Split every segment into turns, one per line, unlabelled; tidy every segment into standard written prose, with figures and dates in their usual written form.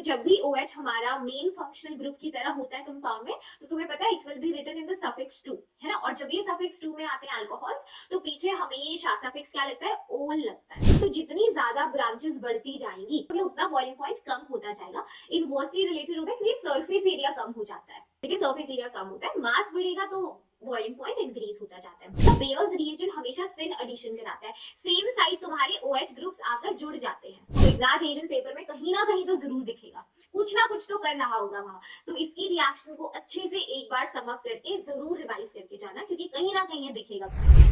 जब भी OH हमारा मेन फंक्शनल ग्रुप की तरह होता है कंपाउंड में, तो तुम्हें पता है it will be written in the suffix 2, है ना। और जब ये सफिक्स 2 में आते हैं अल्कोहल्स, तो पीछे हमेशा सफिक्स क्या लगता है, ओल लगता है। तो जितनी ज्यादा ब्रांचेस बढ़ती जाएंगी मतलब उतना बॉइलिंग पॉइंट कम होता जाएगा। इनवर्सली रिलेटेड होता है क्योंकि सरफेस एरिया कम हो जाता है, ठीक है, सरफेस एरिया कम होता है, मास बढ़ेगा तो बॉइलिंग पॉइंट इंक्रीज होता जाता है। मतलब बेयर्स रिएजेंट हमेशा सिन एडिशन कराता है, सेम साइड तुम्हारे OH ग्रुप्स आकर जुड़ जाते हैं, तो एग्जैक्ट रिएजेंट पेपर में कहीं ना कहीं तो जरूर दिखेगा, कुछ ना कुछ तो कर रहा होगा वहां। तो इसकी रिएक्शन को अच्छे से एक बार सम अप करके जरूर रिवाइज करके जाना, क्योंकि कहीं ना कहीं ये दिखेगा।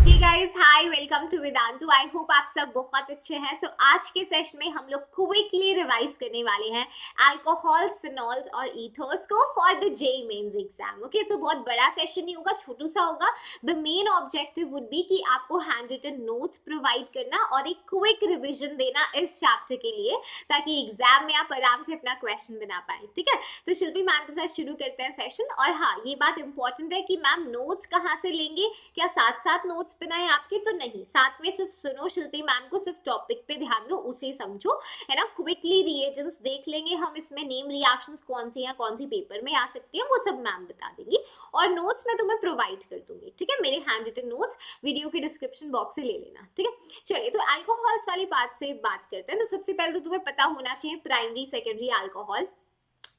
Hey guys, hi, welcome to Vedantu. I hope आप सब बहुत अच्छे हैं। So आज के सेशन में हम लोग क्विकली रिवाइज करने वाले हैं अल्कोहल्स, फिनॉल्स और ईथर्स को for the JEE mains exam. Okay, so बहुत बड़ा सेशन नहीं होगा, छोटू सा होगा। The main objective would be कि आपको हैंड रिटन नोट्स प्रोवाइड करना और एक क्विक रिविजन देना इस चैप्टर के लिए, ताकि एग्जाम में आप आराम से अपना क्वेश्चन बना पाए। ठीक है, तो शिल्पी मैम के साथ शुरू करते हैं सेशन। और हाँ, ये बात इंपॉर्टेंट है कि मैम नोट्स कहाँ से लेंगे, क्या साथ साथ नोट्स बनाए आपके, तो नहीं, साथ में सिर्फ सुनो शिल्पी मैम को, सिर्फ टॉपिक पे ध्यान दो, उसे समझो, है ना। क्विकली रिएजेंट्स देख लेंगे हम, इसमें नेम रिएक्शंस कौन सी हैं, कौन सी पेपर में आ सकती है, वो सब मैम बता देंगी। और नोट्स मैं तुम्हें प्रोवाइड कर दूंगी, ठीक है, मेरे हैंड रिटन नोट्स वीडियो के डिस्क्रिप्शन बॉक्स से ले लेना, ठीक है। चलिए, तो अल्कोहल्स वाली बात से बात करते हैं। तो सबसे पहले तो तुम्हें पता होना चाहिए प्राइमरी सेकेंडरी अल्कोहल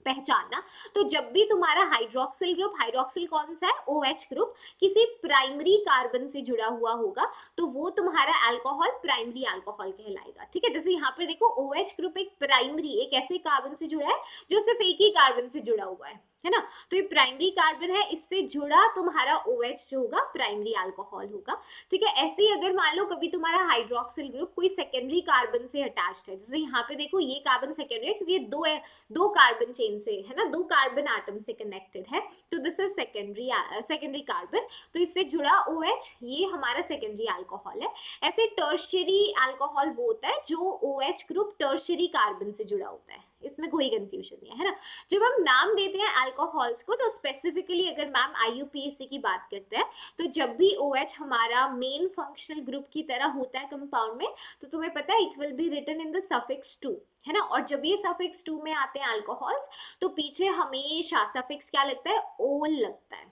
पहचानना। तो जब भी तुम्हारा हाइड्रोक्सिल ग्रुप, हाइड्रोक्सिल कौन सा है, OH ग्रुप, किसी प्राइमरी कार्बन से जुड़ा हुआ होगा, तो वो तुम्हारा अल्कोहल प्राइमरी अल्कोहल कहलाएगा। ठीक है, जैसे यहाँ पर देखो OH ग्रुप एक प्राइमरी, एक ऐसे कार्बन से जुड़ा है जो सिर्फ एक ही कार्बन से जुड़ा हुआ है ना। तो ये प्राइमरी कार्बन है, इससे जुड़ा तुम्हारा OH जो होगा प्राइमरी अल्कोहल होगा। ठीक है, ऐसे ही अगर मान लो कभी तुम्हारा हाइड्रोक्सिल ग्रुप कोई सेकेंडरी कार्बन से अटैच्ड है, जैसे यहाँ पे देखो ये कार्बन सेकेंडरी है क्योंकि ये दो कार्बन चेन से, है ना, दो कार्बन एटम से कनेक्टेड है, तो दिस इज सेकेंडरी कार्बन, तो इससे जुड़ा OH ये हमारा सेकेंडरी अल्कोहल है। ऐसे टर्शियरी अल्कोहल वो होता है जो OH ग्रुप टर्शियरी कार्बन से जुड़ा होता है, इसमें कोई कंफ्यूजन नहीं है ना। जब हम नाम देते हैं अल्कोहल्स को, तो स्पेसिफिकली अगर मैम IUPAC की बात करते हैं, तो जब भी OH हमारा मेन फंक्शनल ग्रुप की तरह होता है कंपाउंड में, तो तुम्हें पता है it will be written in the suffix 2, है ना। और जब ये सफिक्स 2 में आते हैं अल्कोहल्स, तो पीछे हमेशा सफिक्स क्या लगता है, ओल लगता है।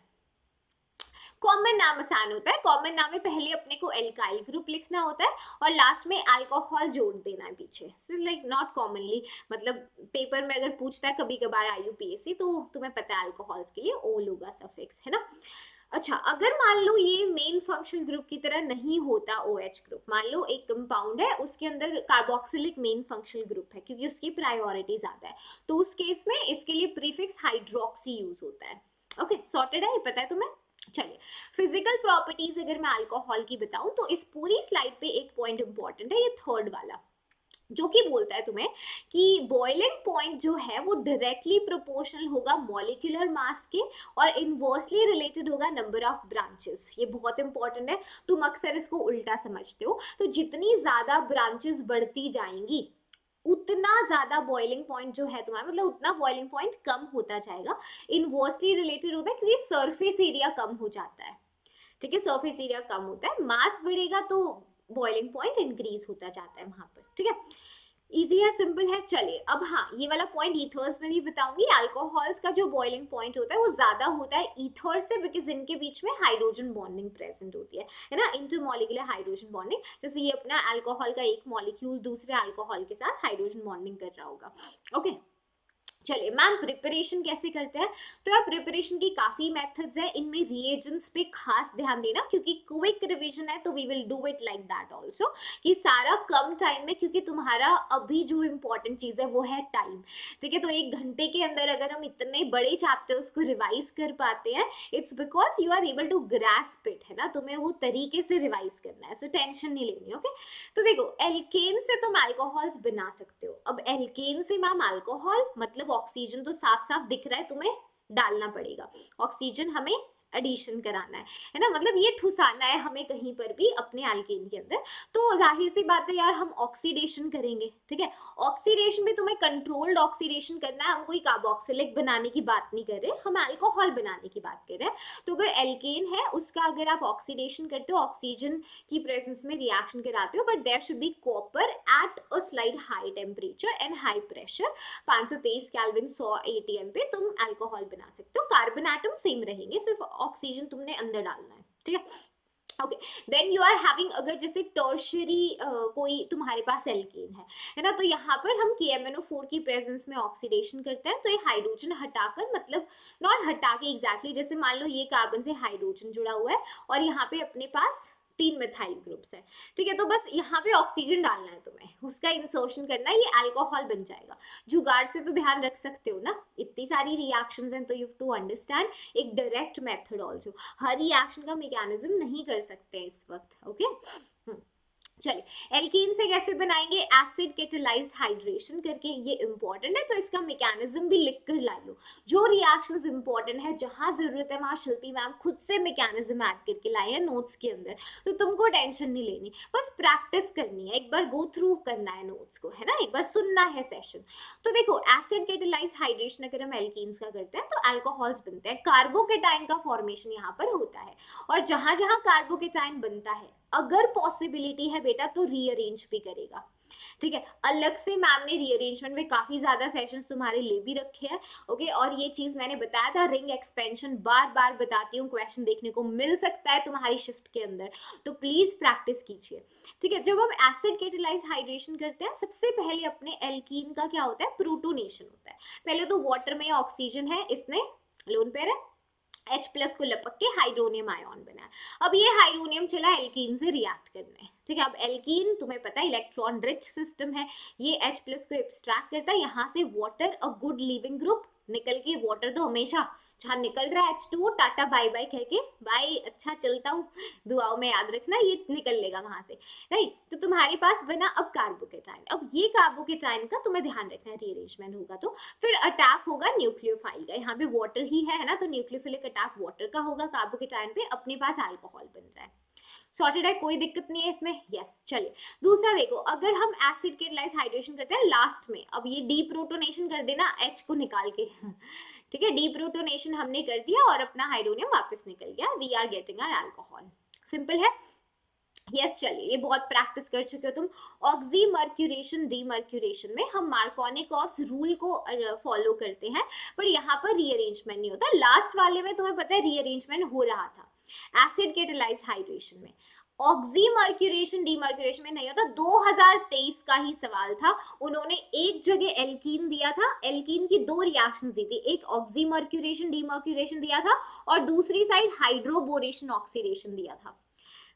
कॉमन नाम आसान होता है, कॉमन नाम में पहले अपने को एल्काइल ग्रुप लिखना होता है और लास्ट में अल्कोहल जोड़ देना है पीछे। सो लाइक नॉट कॉमनली, मतलब पेपर में अगर पूछता है कभी कभार IUPAC, तो तुम्हें पता है अल्कोहल्स के लिए ओल होगा सफिक्स, है ना। अच्छा, अगर मान लो ये मेन फंक्शनल ग्रुप की तरह नहीं होता OH ग्रुप, मान लो एक कंपाउंड है उसके अंदर कार्बोक्सिलिक मेन फंक्शनल ग्रुप है क्योंकि उसकी प्रायोरिटी ज्यादा है, तो उस केस में इसके लिए प्रीफिक्स हाइड्रोक्सी यूज होता है। ओके, सॉर्टेड है, ये पता है तुम्हें। चलिए, फिजिकल प्रॉपर्टीज अगर मैं अल्कोहल की बताऊं, तो इस पूरी स्लाइड पे एक पॉइंट इंपॉर्टेंट है, ये थर्ड वाला, जो कि बोलता है तुम्हें कि बॉइलिंग पॉइंट जो है वो डायरेक्टली प्रोपोर्शनल होगा मॉलिक्यूलर मास के और इनवर्सली रिलेटेड होगा नंबर ऑफ ब्रांचेस। ये बहुत इंपॉर्टेंट है, तुम अक्सर इसको उल्टा समझते हो। तो जितनी ज्यादा ब्रांचेस बढ़ती जाएंगी, उतना ज्यादा बॉइलिंग पॉइंट जो है तुम्हारा, मतलब उतना बॉइलिंग पॉइंट कम होता जाएगा। इनवर्सली रिलेटेड होता है क्योंकि सरफेस एरिया कम हो जाता है। ठीक है, सरफेस एरिया कम होता है, मास बढ़ेगा तो बॉइलिंग पॉइंट इंक्रीज होता जाता है वहां पर। ठीक है, इजी है, सिंपल है। चलिए, अब हाँ, ये वाला पॉइंट ईथर्स में भी बताऊंगी। अल्कोहल्स का जो बॉइलिंग पॉइंट होता है वो ज्यादा होता है ईथर से, बिकॉज इनके बीच में हाइड्रोजन बॉन्डिंग प्रेजेंट होती है ना, इंटरमॉलिक्यूलर हाइड्रोजन बॉन्डिंग। जैसे ये अपना अल्कोहल का एक मॉलिक्यूल दूसरे अल्कोहल के साथ हाइड्रोजन बॉन्डिंग कर रहा होगा। ओके, चलिए मैम प्रिपरेशन कैसे करते हैं, तो यार प्रिपरेशन की काफी मेथड्स है, इनमें रिएजेंट्स पे खास ध्यान देना क्योंकि क्विक रिवीजन है, तो we will do it like that also, कि सारा कम टाइम में, क्योंकि तुम्हारा अभी जो इम्पोर्टेंट चीज है वो है टाइम। ठीक है, तो 1 घंटे के अंदर अगर हम इतने बड़े चैप्टर्स को रिवाइज कर पाते हैं, it's because you are able to grasp it, है ना, तुम्हें वो तरीके से रिवाइज करना है, सो टेंशन नहीं लेनी। ओके, तो देखो एल्केन से तुम अल्कोहल्स बना सकते हो। अब एल्केन से मैम अल्कोहल मतलब ऑक्सीजन तो साफ साफ दिख रहा है, तुम्हें डालना पड़ेगा, ऑक्सीजन हमें एडिशन कराना है ना, मतलब ये ठुसाना है हमें कहीं पर भी अपने एल्केन के अंदर। तो जाहिर सी बात है यार, हम ऑक्सीडेशन करेंगे, ठीक है। ऑक्सीडेशन भी तुम्हें कंट्रोल्ड ऑक्सीडेशन करना है, हम कोई कार्बोक्सिलिक बनाने की बात नहीं कर रहे, हम अल्कोहल बनाने की बात कर रहे हैं। तो अगर एल्केन है उसका अगर आप ऑक्सीडेशन करते हो, ऑक्सीजन की प्रेजेंस में रिएक्शन कराते हो, but there should be copper at a slight high temperature and high pressure, 523 kelvin 100 ATM पे तुम अल्कोहल बना सकते हो। कार्बन एटम सेम रहेंगे, सिर्फ ऑक्सीजन तुमने अंदर डालना है, ठीक है। Okay, then you are having, अगर जैसे टर्शरी कोई तुम्हारे पास एल्केन है ना, तो यहाँ पर हम KMnO4 की प्रेजेंस में ऑक्सीडेशन करते हैं। तो ये हाइड्रोजन हटाकर, मतलब नॉट हटा के एग्जैक्टली, जैसे मान लो ये कार्बन से हाइड्रोजन जुड़ा हुआ है और यहाँ पे अपने पास 3 मिथाइल ग्रुप्स है, ठीक है। तो बस यहाँ पे ऑक्सीजन डालना है तुम्हें, उसका इंसर्शन करना है, ये अल्कोहल बन जाएगा। जुगाड़ से तो ध्यान रख सकते हो ना, इतनी सारी रिएक्शंस हैं, तो यू हैव टू अंडरस्टैंड एक डायरेक्ट मेथड आल्सो, हर रिएक्शन का मैकेनिज्म नहीं कर सकते इस वक्त, ओके। चलिए, एल्कीन से कैसे बनाएंगे, एसिड कैटेलाइज्ड हाइड्रेशन करके, ये इंपॉर्टेंट है, तो इसका मैकेनिज्म भी लिख कर ला लो। जो रिएक्शंस इंपॉर्टेंट है, जहां जरूरत है वहां शिल्पी मैम खुद से मैकेनिज्म ऐड करके लाए हैं नोट्स के अंदर, तो तुमको टेंशन नहीं लेनी, बस प्रैक्टिस करनी है, एक बार गो थ्रू करना है नोट्स को, है ना, एक बार सुनना है सेशन। तो देखो, एसिड कैटेलाइज्ड हाइड्रेशन अगर हम एल्कीन्स का करते हैं तो अल्कोहल्स बनते हैं, कार्बोकेटाइन का फॉर्मेशन यहाँ पर होता है, और जहां जहां कार्बोकेटाइन बनता है, अगर पॉसिबिलिटी है बेटा तो रीअरेंज भी करेगा, ठीक है। अलग से मैम ने रीअरेंजमेंट में काफी ज्यादा सेशंस तुम्हारे ले भी रखे हैं, ओके। और ये चीज मैंने बताया था, रिंग एक्सपेंशन बार बार बताती हूँ, क्वेश्चन देखने को मिल सकता है तुम्हारी शिफ्ट के अंदर, तो प्लीज प्रैक्टिस कीजिए, ठीक है। जब हम एसिड कैटेलाइज्ड हाइड्रेशन करते हैं, सबसे पहले अपने एल्कीन का क्या होता है, प्रोटोनेशन होता है। पहले तो वाटर में ऑक्सीजन है, इसने लोन पेयर है, H प्लस को लपक के हाइड्रोनियम आयन बना है। अब ये हाइड्रोनियम चला एल्कीन से रिएक्ट करने, ठीक है। अब एल्कीन तुम्हें पता है इलेक्ट्रॉन रिच सिस्टम है, ये H प्लस को एब्स्ट्रैक्ट करता है, यहाँ से water a good leaving group निकल के, वाटर तो हमेशा जहाँ निकल रहा है H2O, टाटा बाय बाय कह के, बाय अच्छा चलता हूँ, दुआओं में याद रखना, ये निकल लेगा वहां से, राइट। तो तुम्हारे पास बना अब कार्बोकेटाइन, अब ये कार्बोकेटाइन का तुम्हें ध्यान रखना है, रीअरेंजमेंट होगा तो फिर अटैक होगा न्यूक्लियोफाइल का, यहाँ पे वाटर ही है ना, तो न्यूक्लियोफिलिक अटैक वाटर का होगा कार्बोकेटाइन पे, अपने पास अल्कोहल बन रहा है, सॉर्टेड है, कोई दिक्कत नहीं है इसमें, यस। चलिए, दूसरा देखो, अगर हम एसिड कैटेलाइज्ड हाइड्रेशन करते हैं लास्ट में, अब ये डीप्रोटोनेशन कर देना H को निकाल के ठीक है, डीप्रोटोनेशन हमने कर दिया और अपना हाइड्रोनियम वापस निकल गया, we are getting our alcohol, simple है, यस। चलिए, ये बहुत प्रैक्टिस कर चुके हो तुम। ऑक्सीमर्क्यूरेशन डीमर्क्यूरेशन में हम मार्कोनिकॉव्स रूल को फॉलो करते हैं, पर यहाँ पर रीअरेंजमेंट नहीं होता, लास्ट वाले में तुम्हें पता है रीअरेंजमेंट हो रहा था एसिड कैटेलाइज्ड हाइड्रेशन में, ऑक्सीमर्क्यूरेशन डीमर्क्यूरेशन में नहीं होता। 2023 का ही सवाल था, उन्होंने एक जगह एल्कीन दिया था, एल्कीन की 2 रिएक्शंस दी थी, एक ऑक्सीमर्क्यूरेशन डीमर्क्यूरेशन दिया था और दूसरी साइड हाइड्रोबोरेशन ऑक्सीडेशन दिया था,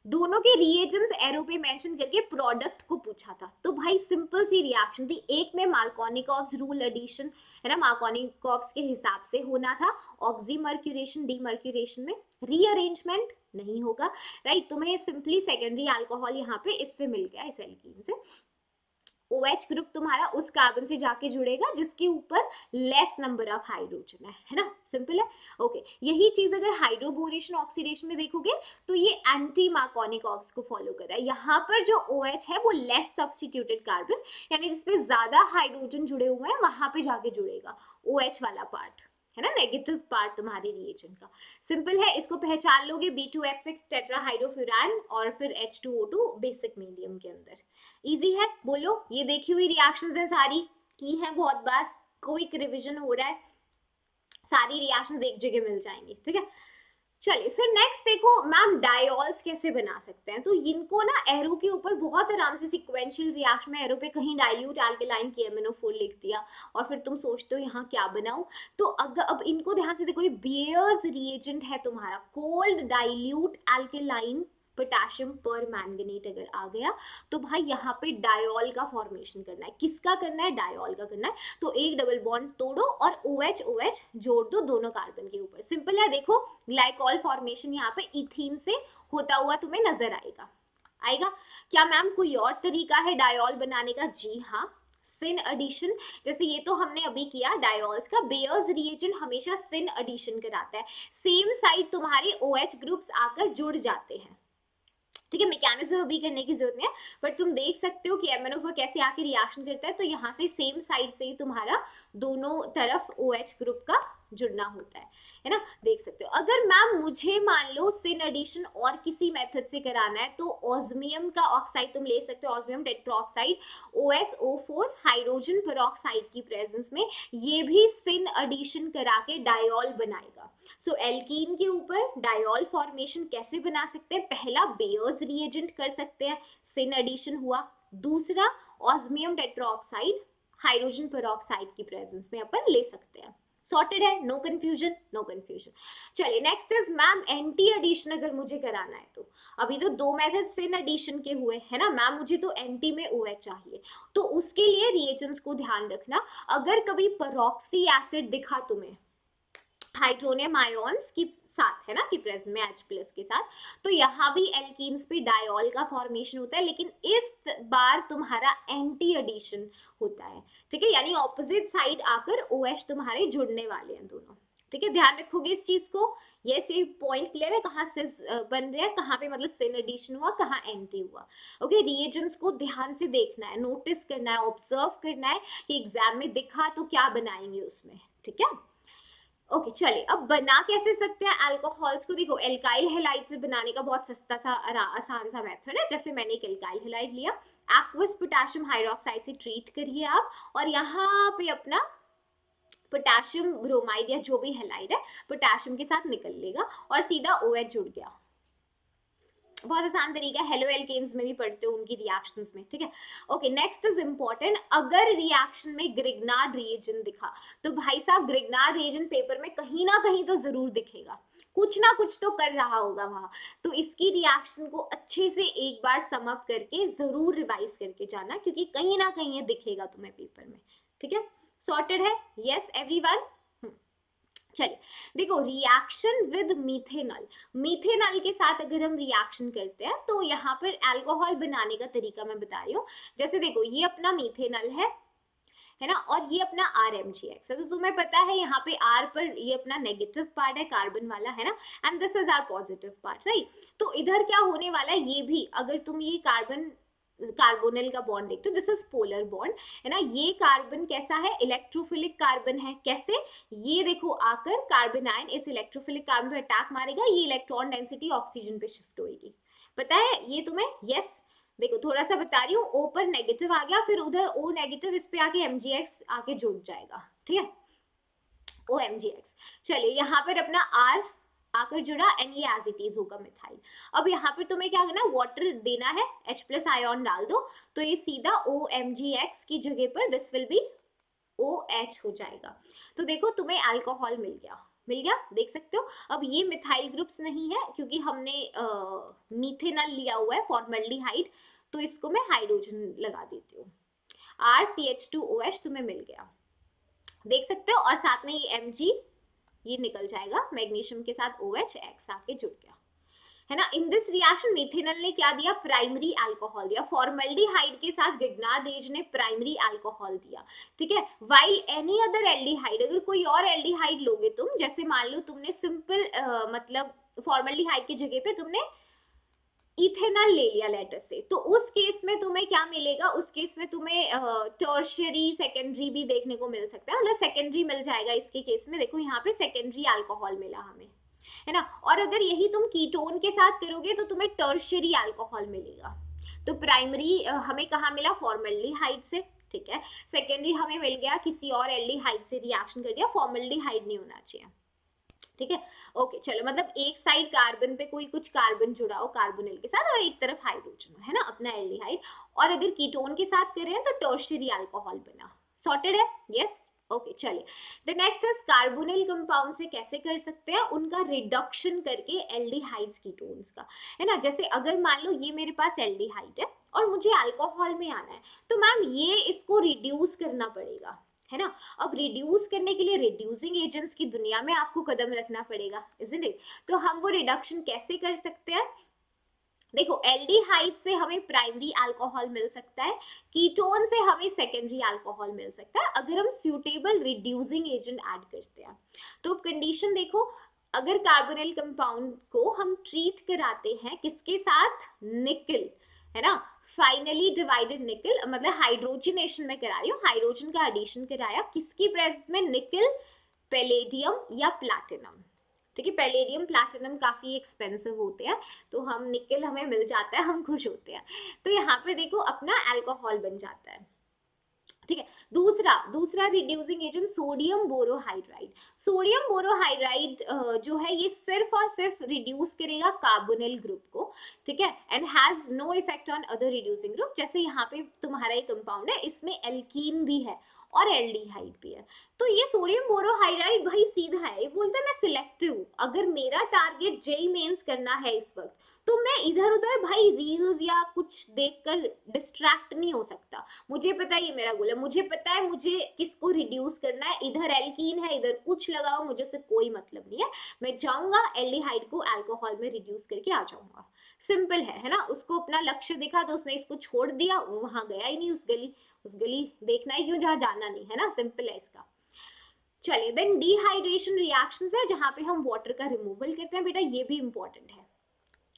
दोनों के रिएजेंट्स एरो पे मेंशन करके प्रोडक्ट को पूछा था। तो भाई सिंपल सी रिएक्शन थी, एक में मार्कोनिकॉव्स रूल एडिशन है ना, मार्कोनिकॉव्स के हिसाब से होना था, ऑक्सीमर्क्यूरेशन डीमर्क्यूरेशन में रीअरेंजमेंट नहीं होगा, राइट। तुम्हें सिंपली सेकेंडरी अल्कोहल यहाँ पे इससे मिल गया, इस एल्कीन से। OH ग्रुप तुम्हारा उस कार्बन से जाके जुड़ेगा जिसके ऊपर लेस नंबर ऑफ हाइड्रोजन है ना, सिंपल है, ओके। यही चीज अगर हाइड्रोबोरेशन ऑक्सीडेशन में देखोगे तो ये एंटी मार्कोनिकॉव्स को फॉलो कर रहा है, यहाँ पर जो OH है वो लेस सब्स्टिट्यूटेड कार्बन, यानी जिसपे ज्यादा हाइड्रोजन जुड़े हुए हैं वहां पे जाके जुड़ेगा OH वाला पार्ट, है ना, नेगेटिव पार्ट तुम्हारे रिएजेंट का, सिंपल है। इसको पहचान लोगे B2H6 टेट्राहाइड्रोफ्यूरान और फिर H2O2 बेसिक मीडियम के अंदर, इजी है, बोलो। ये देखी हुई रिएक्शंस हैं, सारी की हैं बहुत बार, कोई रिविजन हो रहा है, सारी रिएक्शंस एक जगह मिल जाएंगी, ठीक है। चलिए, फिर नेक्स्ट देखो मैम, डायोल्स कैसे बना सकते हैं, तो इनको ना एरो के ऊपर बहुत आराम से सिक्वेंशियल रिएक्शन में एरो पे कहीं डाइल्यूट एल्केलाइन KMnO4 लिख दिया और फिर तुम सोचते हो यहाँ क्या बनाऊं, तो अगर अब इनको ध्यान से देखो, ये बेयर्स रिएजेंट है तुम्हारा, कोल्ड डाइल्यूट एल्केलाइन पोटेशियम पर मैंगनेट अगर आ गया तो भाई यहाँ पे डायोल का फॉर्मेशन करना है, किसका करना है, डायोल का करना है। तो एक डबल बॉन्ड तोड़ो और OH OH जोड़ दो दोनों कार्बन के ऊपर, सिंपल है। देखो ग्लाइकॉल फॉर्मेशन यहाँ पे इथीन से होता हुआ तुम्हें नजर आएगा, क्या मैम कोई और तरीका है डायोल बनाने का, जी हाँ, सिन एडिशन, जैसे ये तो हमने अभी किया डायोल्स का, बेयर्स रिएजेंट हमेशा सिन एडिशन कराता है, सेम साइड तुम्हारे OH ग्रुप्स आकर जुड़ जाते हैं, ठीक है। मैकेनिज्म अभी करने की जरूरत नहीं है, बट तुम देख सकते हो कि MnO4 कैसे आके रिएक्शन करता है, तो यहाँ से सेम साइड से ही तुम्हारा दोनों तरफ OH ग्रुप का जुड़ना होता है ना, देख सकते हो। अगर मैम मुझे मान लो सिन एडिशन और किसी मेथड से कराना है, तो ऑस्मियम का ऑक्साइड तुम ले सकते हो, osmium tetroxide OSO4 hydrogen peroxide की प्रेजेंस में, ये भी सिन एडिशन करा के डायोल बनाएगा। सो एल्कीन के ऊपर डायोल फॉर्मेशन कैसे बना सकते हैं, पहला बेयर्स रिएजेंट कर सकते हैं, सिन एडिशन हुआ, दूसरा ऑस्मियम टेट्राऑक्साइड हाइड्रोजन पेरोक्साइड की प्रेजेंस में अपन ले सकते हैं। सॉर्टेड है, नो कंफ्यूजन, नो कंफ्यूजन। चलिए next is ma'am anti addition अगर मुझे कराना है तो, अभी तो दो मेथड सिन एडिशन के हुए है ना मैम, मुझे तो एंटी में OH चाहिए, तो उसके लिए रिएजेंट्स को ध्यान रखना, अगर कभी पेरोक्सी एसिड दिखा तुम्हें हाइड्रोनियम आयोन्स की साथ है ना, कि प्रेजेंट में H+ के साथ, तो यहाँ भी एल्कीन्स पे डायोल का फॉर्मेशन होता है, लेकिन इस बार तुम्हारा एंटी एडिशन होता है, ठीक है, यानी ऑपोजिट साइड आकर OH तुम्हारे जुड़ने वाले हैं दोनों, ठीक है, ध्यान रखोगे इस चीज को। ये पॉइंट क्लियर है, कहाँ से बन रहा है, कहाँ पे मतलब सिन एडिशन हुआ, कहाँ एंटी हुआ। ओके, रिएजेंट्स को ध्यान से देखना है, नोटिस करना है, ऑब्जर्व करना है कि एग्जाम में दिखा तो क्या बनाएंगे उसमें, ठीक है। ओके चलिए, अब बना कैसे सकते हैं अल्कोहल्स को, देखो एल्काइल हैलाइड से बनाने का बहुत सस्ता सा आसान सा मेथड है, जैसे मैंने एक एल्काइल हैलाइड लिया, एक्वस पोटेशियम हाइड्रोक्साइड से ट्रीट करिए आप, और यहाँ पे अपना पोटेशियम ब्रोमाइड या जो भी हैलाइड है पोटेशियम के साथ निकल लेगा और सीधा OH जुड़ गया। बहुत आसान तरीका है, हेलो एल्केन्स में भी पढ़ते हो उनकी रिएक्शंस में, ठीक है। ओके नेक्स्ट इज इंपॉर्टेंट, अगर रिएक्शन में ग्रिग्नार्ड रिएजेंट दिखा, तो भाई साहब ग्रिग्नार्ड रिएजेंट पेपर में कहीं ना कहीं तो जरूर दिखेगा, कुछ ना कुछ तो कर रहा होगा वहां, तो इसकी रिएक्शन को अच्छे से एक बार सम अप करके जरूर रिवाइज करके जाना, क्योंकि कहीं ना कहीं ये दिखेगा तुम्हें पेपर में, ठीक है। सॉर्टेड है, यस एवरीवन। चलिए देखो, रिएक्शन विद मीथेनॉल, मीथेनॉल के साथ अगर हम रिएक्शन करते हैं तो यहाँ पर अल्कोहल बनाने का तरीका मैं बता रही हूँ। जैसे देखो ये अपना मीथेनॉल है ना, और ये अपना RMgX है, तो तुम्हें पता है यहाँ पे R पर ये अपना नेगेटिव पार्ट है कार्बन वाला, है ना, and this is our positive part, right. तो इधर क्या होने वाला है, ये भी अगर तुम ये कार्बोनिल का बॉन्ड देखते हो, दिस इज पोलर बॉन्ड, है ना, ये कार्बन कैसा है, इलेक्ट्रोफिलिक कार्बन है, कैसे, ये देखो आकर कार्बन आयन इस इलेक्ट्रोफिलिक कार्बन पर अटैक मारेगा, ये इलेक्ट्रॉन डेंसिटी ऑक्सीजन पे शिफ्ट होगी, पता है ये तुम्हें, यस। देखो थोड़ा सा बता रही हूँ, O पर नेगेटिव आ गया, फिर उधर O नेगेटिव, इस पे आके MgX आके जुड़ जाएगा, ठीक है, OMgX। चलिए यहाँ पर अपना R आकर जुड़ा, एंड ये एज इट इज होगा मिथाइल। अब यहाँ पर तुम्हें क्या करना है, वाटर देना है, H+ आयोन डाल दो, तो ये सीधा OMgX की जगह पर दिस विल बी OH हो जाएगा। तो देखो तुम्हें अल्कोहल मिल गया, देख सकते हो। अब ये मिथाइल ग्रुप्स नहीं है, क्योंकि हमने मीथेनॉल लिया हुआ है, फॉर्मल्डिहाइड, तो इसको मैं हाइड्रोजन लगा देती हूँ, RCH2OH तुम्हें मिल गया, देख सकते हो, और साथ में ये Mg ये निकल जाएगा, मैग्नीशियम के साथ OH X आके जुड़ गया, है ना। इन दिस रिएक्शन मीथेनॉल ने क्या दिया, प्राइमरी अल्कोहल दिया, फॉर्मल्डिहाइड के साथ ग्रिग्नार्ड रिएजेंट ने प्राइमरी अल्कोहल दिया, ठीक है। व्हाइल एनी अदर एल्डिहाइड, अगर कोई और एल्डिहाइड लोगे तुम, जैसे मान लो तुमने सिंपल मतलब फॉर्मल्डिहाइड की जगह पे तुमने इथेनॉल ले लिया लेटर से, तो उस केस में तुम्हें क्या मिलेगा, उस केस में तुम्हें टर्शियरी सेकेंडरी भी देखने को मिल सकता है, मतलब सेकेंडरी मिल जाएगा इसके केस में, देखो यहाँ पे सेकेंडरी अल्कोहल मिला हमें, है ना। और अगर यही तुम कीटोन के साथ करोगे तो तुम्हें टर्शियरी अल्कोहल मिलेगा, तो प्राइमरी हमें कहाँ मिला, फॉर्मल्डिहाइड से, ठीक है, सेकेंडरी हमें मिल गया किसी और एल्डिहाइड से रिएक्शन कर दिया, फॉर्मल्डिहाइड नहीं होना चाहिए, ठीक है। ओके चलो, मतलब एक साइड कार्बन पे कोई कुछ कार्बन जुड़ा हो कार्बोनिल के साथ, और एक तरफ हाइड्रोजन, है ना, अपना एल्डिहाइड, और अगर कीटोन के साथ कर रहे हैं तो टर्शियरी अल्कोहल बना, सॉर्टेड है, यस। ओके चलिए, the next is carbonyl compound से कैसे कर सकते हैं, उनका रिडक्शन करके एल्डिहाइड्स कीटोन्स का, है ना। जैसे अगर मान लो ये मेरे पास एल्डिहाइड है और मुझे अल्कोहल में आना है, तो मैम ये इसको रिड्यूस करना पड़ेगा, है ना। अब रिड्यूस करने के लिए रिड्यूसिंग एजेंट्स की दुनिया में आपको कदम रखना पड़ेगा, इजंट इट। तो हम वो रिडक्शन कैसे कर सकते हैं, देखो एल्डिहाइड से हमें प्राइमरी अल्कोहल मिल सकता है, कीटोन से हमें सेकेंडरी अल्कोहल मिल सकता है अगर हम सूटेबल रिड्यूसिंग एजेंट ऐड करते हैं। तो कंडीशन देखो, अगर कार्बोनिल कंपाउंड को हम ट्रीट कराते हैं किसके साथ, निकल, है ना, फाइनली डिवाइडेड निकल, मतलब हाइड्रोजनेशन में करा रही हूँ, हाइड्रोजन का एडिशन कराया किसकी प्रेजेंस में, निकल, पैलेडियम या प्लैटिनम। ठीक है, पैलेडियम प्लैटिनम काफी एक्सपेंसिव होते हैं, तो हम निकल हमें मिल जाता है, हम खुश होते हैं। तो यहाँ पर देखो अपना अल्कोहल बन जाता है। ठीक है, दूसरा दूसरा reducing agent sodium borohydride. Sodium borohydride जो है ये सिर्फ और सिर्फ रिड्यूस करेगा कार्बोनिल ग्रुप को, ठीक है, and has no effect on other reducing group. जैसे यहाँ पे तुम्हारा एक कंपाउंड है, इसमें एल्कीन भी है और एल्डिहाइड भी है। तो ये सोडियम बोरोहाइड्राइड भाई सीधा है, ये बोलता है मैं सिलेक्टिव हूँ, अगर मेरा टारगेट जेई मेंस करना है इस वक्त तो मैं इधर उधर भाई रील्स या कुछ देखकर डिस्ट्रैक्ट नहीं हो सकता। मुझे पता है ये मेरा गोल है, मुझे पता है मुझे किसको रिड्यूस करना है, इधर एल्कीन है इधर कुछ लगाओ, मुझे उससे कोई मतलब नहीं है, मैं जाऊंगा एल्डिहाइड को अल्कोहल में रिड्यूस करके आ जाऊंगा। सिंपल है ना, उसको अपना लक्ष्य दिखा तो उसने इसको छोड़ दिया, वहां गया ही नहीं उस गली देखना ही क्यों जहां जाना नहीं है ना, सिंपल है इसका। चलिए देन डिहाइड्रेशन रिएक्शंस है जहां पे हम वाटर का रिमूवल करते हैं, बेटा ये भी इंपॉर्टेंट है।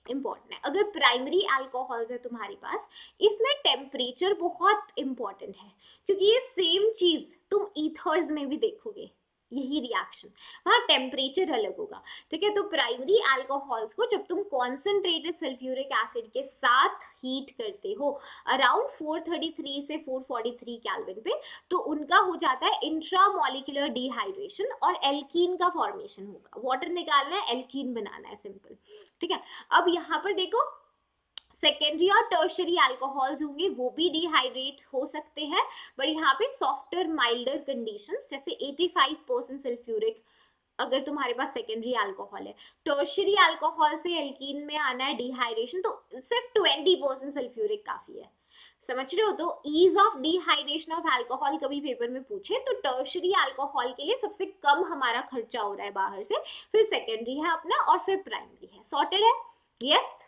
अगर प्राइमरी अल्कोहल्स है तुम्हारे पास, इसमें टेम्परेचर बहुत इंपॉर्टेंट है, क्योंकि ये सेम चीज तुम ईथर्स में भी देखोगे, यही रिएक्शन, वहाँ टेम्परेचर अलग होगा। ठीक है, तो प्राइमरी अल्कोहल्स को जब तुम कॉन्सेंट्रेटेड सल्फ्यूरिक एसिड के साथ हीट करते हो अराउंड 433 से 443 केल्विन पे, तो उनका हो जाता है इंट्रामोलिकुलर डिहाइड्रेशन और एल्कीन का फॉर्मेशन होगा। वाटर निकालना है, एल्कीन बनाना है, सिंपल। ठीक है, अब यहाँ पर देखो सेकेंडरी और टर्शरी अल्कोहल्स होंगे वो भी डिहाइड्रेट हो सकते हैं, बट यहाँ पे सॉफ्टर माइल्डर कंडीशंस, जैसे 85% सल्फ्यूरिक अगर तुम्हारे पास सेकेंडरी अल्कोहल है। टर्शरी अल्कोहल से एल्कीन में आना है डिहाइड्रेशन, तो सिर्फ 20% सल्फ्यूरिक काफी है, समझ रहे हो। तो ease of dehydration of alcohol कभी पेपर में पूछे तो टर्शरी अल्कोहल के लिए सबसे कम हमारा खर्चा हो रहा है बाहर से, फिर सेकेंडरी है अपना और फिर प्राइमरी है। सॉर्टेड है, यस।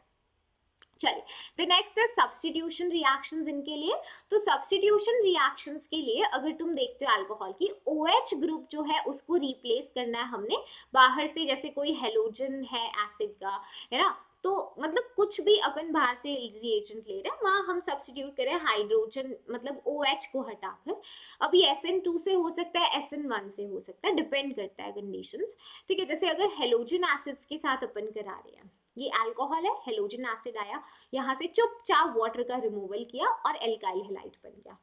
चलिए, द नेक्स्ट है सब्स्टिट्यूशन रिएक्शंस इनके लिए। तो सब्स्टिट्यूशन रिएक्शंस के लिए अगर तुम देखते हो अल्कोहल की OH ग्रुप जो है उसको रिप्लेस करना है हमने बाहर से, जैसे कोई हेलोजन है एसिड का, है ना, तो मतलब कुछ भी अपन बाहर से रिएजेंट ले रहे हैं वहां हम सब्स्टिट्यूट करें हाइड्रोजन मतलब OH को हटाकर। अभी SN2 से हो सकता है, SN1 से हो सकता है, डिपेंड करता है कंडीशंस। ठीक है, जैसे अगर हेलोजन एसिड्स के साथ अपन करा रहे हैं, ये अल्कोहल है, हेलोजन एसिड आया, यहाँ से चुपचाप वाटर का रिमूवल किया और एल्काइल हैलाइड बन गया।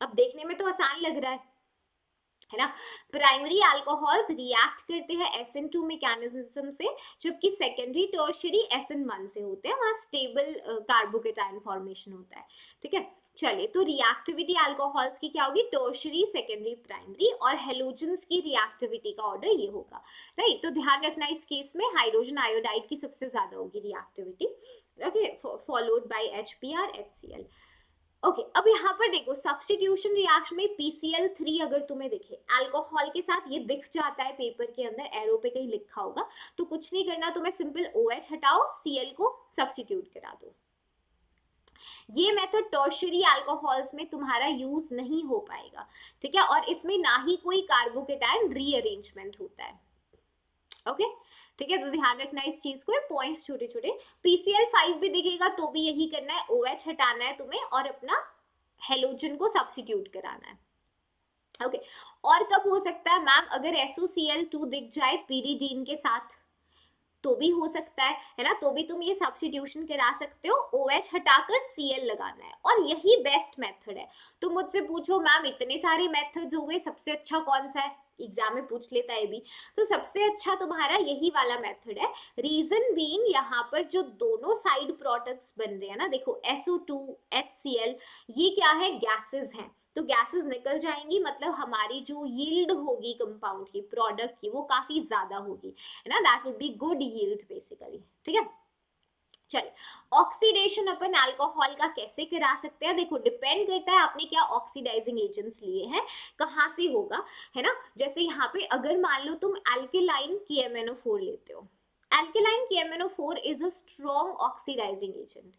अब देखने में तो आसान लग रहा है ना। प्राइमरी अल्कोहल्स रिएक्ट करते हैं SN2 मैकेनिज्म से, जबकि सेकेंडरी टर्शियरी SN1 से होते हैं, वहां स्टेबल कार्बोकेटायन फॉर्मेशन होता है। ठीक है, चलिए, तो रिएक्टिविटी अल्कोहल्स की क्या होगी, टर्शरी, सेकेंडरी, प्राइमरी, और हेलोजेंस की रिएक्टिविटी का ऑर्डर ये होगा, राइट। तो ध्यान रखना इस केस में हाइड्रोजन आयोडाइड की सबसे ज्यादा होगी reactivity, okay, followed by HBr, HCl। Okay, अब यहाँ पर देखो सब्स्टिट्यूशन रिएक्शन में PCl3 अगर तुम्हें दिखे अल्कोहल के साथ, ये दिख जाता है पेपर के अंदर, एरो पे कहीं लिखा होगा, तो कुछ नहीं करना, तुम्हें सिंपल OH हटाओ, Cl को सब्स्टिट्यूट करा दो। ये मेथड टर्शरी अल्कोहल्स में तुम्हारा यूज नहीं हो पाएगा, ठीक है, और इसमें ना ही कोई कार्बोकेटायन रीअरेंजमेंट होता है। ओके, ठीक है, तो ध्यान रखना इस चीज को, पॉइंट्स छोटे छोटे। PCl5 भी दिखेगा तो भी यही करना है, OH हटाना है तुम्हें और अपना हेलोजन को सब्स्टिट्यूट कराना है। ओके, और कब हो सकता है मैम, अगर SOCl2 दिख जाए pyridine के साथ तो भी हो सकता है ना, तो भी तुम ये सब्स्टिट्यूशन करा सकते हो, OH हटाकर Cl लगाना है, और यही बेस्ट मेथड है। तुम मुझसे पूछो मैम इतने सारे मेथड्स हो गए, सबसे अच्छा कौन सा है, एग्जाम में पूछ लेता है भी, तो सबसे अच्छा तुम्हारा यही वाला मेथड है। रीजन बीइंग यहाँ पर जो दोनों साइड प्रोडक्ट्स बन रहे हैं ना, देखो SO2 HCl, ये क्या है, गैसेस हैं, तो गैसेस निकल जाएंगी, मतलब हमारी जो यील्ड होगी कंपाउंड की, प्रोडक्ट की, वो काफी ज्यादा होगी, है ना, that would be good yield basically. ठीक है, चलिए, ऑक्सीडेशन अपन अल्कोहल का कैसे करा सकते हैं, देखो डिपेंड करता है आपने क्या ऑक्सीडाइजिंग एजेंट्स लिए हैं, कहाँ से होगा, है ना। जैसे यहाँ पे अगर मान लो तुम अल्केलाइन KMnO4 लेते हो, alkaline KMnO4 is a strong oxidizing agent,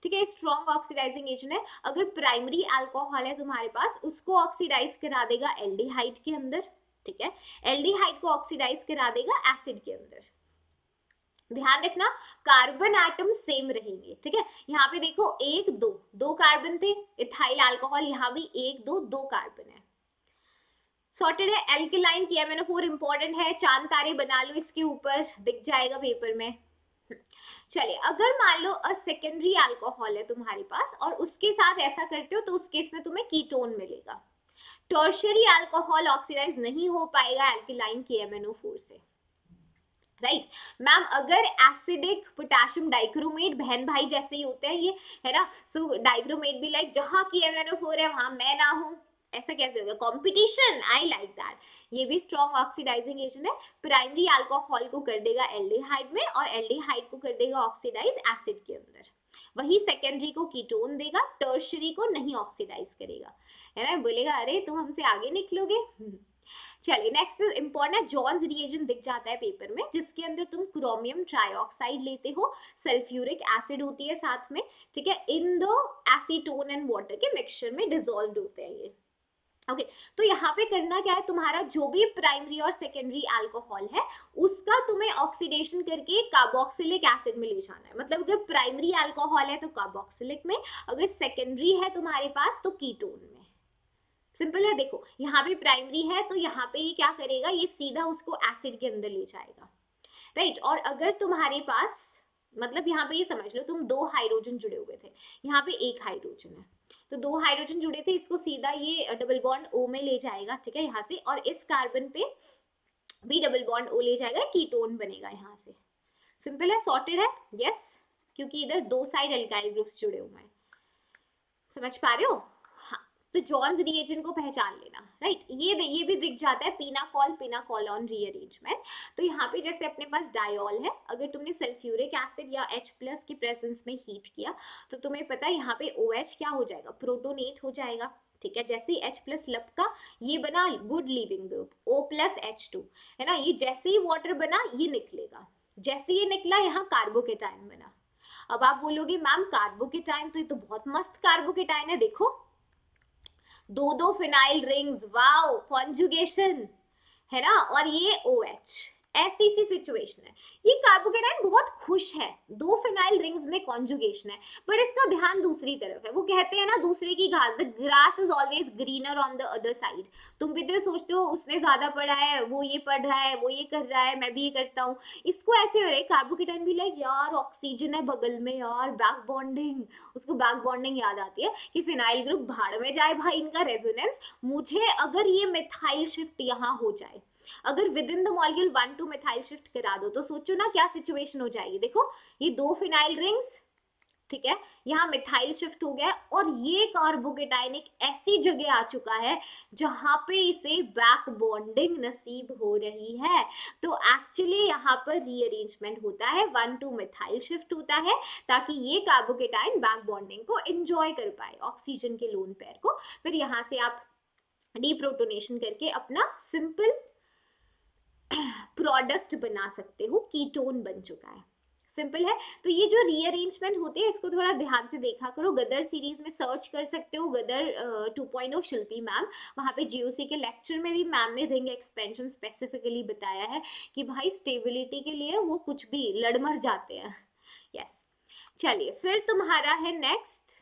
ठीक है, स्ट्रॉन्ग ऑक्सीडाइजिंग एजेंट है। अगर प्राइमरी अल्कोहल है तुम्हारे पास, उसको ऑक्सीडाइज करा देगा एल्डिहाइड के अंदर, ठीक है, एल्डिहाइड को ऑक्सीडाइज करा देगा एसिड के अंदर। ध्यान रखना कार्बन एटम सेम रहेंगे, ठीक है। यहाँ पे देखो एक दो, दो कार्बन थे, इथाइल अल्कोहल, यहाँ भी एक दो, दो कार्बन है, सॉर्टेड है। एल्केलाइन KMnO4 इंपॉर्टेंट है, चांद तारे बना लो इसके ऊपर, दिख जाएगा पेपर में। चलिए, अगर मान लो सेकेंडरी अल्कोहल है तुम्हारे पास और उसके साथ ऐसा करते हो तो उस केस में तुम्हें कीटोन मिलेगा। टर्शियरी अल्कोहल ऑक्सीडाइज नहीं हो पाएगा एल्केलाइन KMnO4 से, राइट मैम। अगर एसिडिक पोटेशियम डाइक्रोमेट बहन भाई जैसे ही होते हैं ये, है ना, सो डाइक्रोमेट भी लाइक जहां KMnO4 है वहां मैं ना हूं, ऐसा कैसे होगा, कंपटीशन, आई लाइक दैट। ये भी स्ट्रॉन्ग ऑक्सीडाइजिंग एजेंट है। प्राइमरी अल्कोहल को कर देगा एल्डिहाइड में और एल्डिहाइड को कर देगा ऑक्सीडाइज एसिड के अंदर, वही सेकेंडरी को कीटोन देगा, टर्शियरी को नहीं ऑक्सीडाइज करेगा, है ना। बोलेगा अरे तुम हमसे आगे निकलोगे। चलिए नेक्स्ट इंपॉर्टेंट है, जॉन्स रिएजेंट दिख जाता है पेपर में, जिसके अंदर तुम क्रोमियम ट्राइऑक्साइड लेते हो, सल्फ्यूरिक एसिड होती है साथ में, ठीक है, in the acetone and water के मिक्सचर में डिसॉल्व होते हैं ये। ओके तो यहाँ पे करना क्या है, तुम्हारा जो भी प्राइमरी और सेकेंडरी अल्कोहल है उसका तुम्हें ऑक्सीडेशन करके कार्बोक्सिलिक एसिड में ले जाना है। मतलब अगर प्राइमरी अल्कोहल है तो कार्बोक्सिलिक में, अगर सेकेंडरी है तुम्हारे पास तो कीटोन में। सिंपल है, देखो यहाँ पे प्राइमरी है तो यहाँ पे ये क्या करेगा, ये सीधा उसको एसिड के अंदर ले जाएगा, राइट। और अगर तुम्हारे पास, मतलब यहाँ पे ये समझ लो तुम दो हाइड्रोजन जुड़े हुए थे, यहाँ पे एक हाइड्रोजन है, तो दो हाइड्रोजन जुड़े थे, इसको सीधा ये डबल बॉन्ड O में ले जाएगा, ठीक है, यहाँ से, और इस कार्बन पे भी डबल बॉन्ड O ले जाएगा, कीटोन बनेगा यहाँ से। सिंपल है, सॉर्टेड है, यस, क्योंकि इधर दो साइड एल्काइल ग्रुप्स जुड़े हुए हैं। समझ पा रहे हो? हाँ, तो जॉन्स रिएजेंट को पहचान लेना, राइट। ये भी दिख जाता है, पिनाकोल रीअरेंजमेंट। तो यहाँ पे जैसे अपने पास डायोल है, अगर तुमने सल्फ्यूरिक एसिड या H+ की प्रेजेंस में हीट किया तो तुम्हें पता है यहाँ पे OH क्या हो जाएगा, प्रोटोनेट हो जाएगा, ठीक है। जैसे ही H+ लपका, ये बना गुड लीविंग ग्रुप O+H2, है ना। ये जैसे ही वाटर बना ये निकलेगा, जैसे ये निकला यहाँ कार्बोकेटाइन बना। अब आप बोलोगे मैम कार्बोकेटाइन, तो ये तो बहुत मस्त कार्बोकेटाइन है, देखो दो दो फिनाइल रिंग्स, वाओ, कॉन्जुगेशन, है ना, और ये OH, ऐसी सी सिचुएशन है। ये कार्बोकेटाइन बहुत खुश है, दो फिनाइल रिंग्स में कॉन्जुगेशन है, बट इसका ध्यान दूसरी तरफ है। वो कहते हैं ना दूसरे की घास, the grass is always greener on the other side. तुम भी तो सोचते हो उसने ज्यादा पढ़ा है, वो ये पढ़ रहा है, वो ये कर रहा है, मैं भी ये करता हूँ। इसको ऐसे हो रहा है, कार्बोकेटाइन भी लाइक यार ऑक्सीजन है बगल में, यार बैक बॉन्डिंग, उसको बैक बॉन्डिंग याद आती है कि फिनाइल ग्रुप भाड़ में जाए भाई, इनका रेजोनेंस। मुझे अगर ये मिथाइल शिफ्ट यहाँ हो जाए, अगर with in the molecule 1,2 methyl shift करा दो, तो सोचो ना क्या सिचुएशन हो जाएगी। देखो ये दो फिनाइल रिंग्स, ठीक है, यहाँ मिथाइल शिफ्ट हो गया है, और ये कार्बोकेटाइन एक ऐसी जगह आ चुका है जहां पे इसे बैक बॉन्डिंग नसीब हो रही है। तो एक्चुअली यहाँ पर रीअरेंजमेंट होता है, 1,2 मिथाइल शिफ्ट होता है, ताकि ये कार्बोकेटाइन बैक बॉन्डिंग को एंजॉय कर पाए, ऑक्सीजन के लोन पेयर को। फिर यहाँ से आप डीप्रोटोनेशन करके अपना सिंपल प्रोडक्ट बना सकते हो, कीटोन बन चुका है। सिंपल है। तो ये जो रीअरेंजमेंट होते हैं इसको थोड़ा ध्यान से देखा करो। गदर सीरीज में सर्च कर सकते हो, गदर 2.0 शिल्पी मैम, वहाँ पे GOC के लेक्चर में भी मैम ने रिंग एक्सपेंशन स्पेसिफिकली बताया है कि भाई स्टेबिलिटी के लिए वो कुछ भी लड़ मर जाते हैं। यस, चलिए फिर तुम्हारा है नेक्स्ट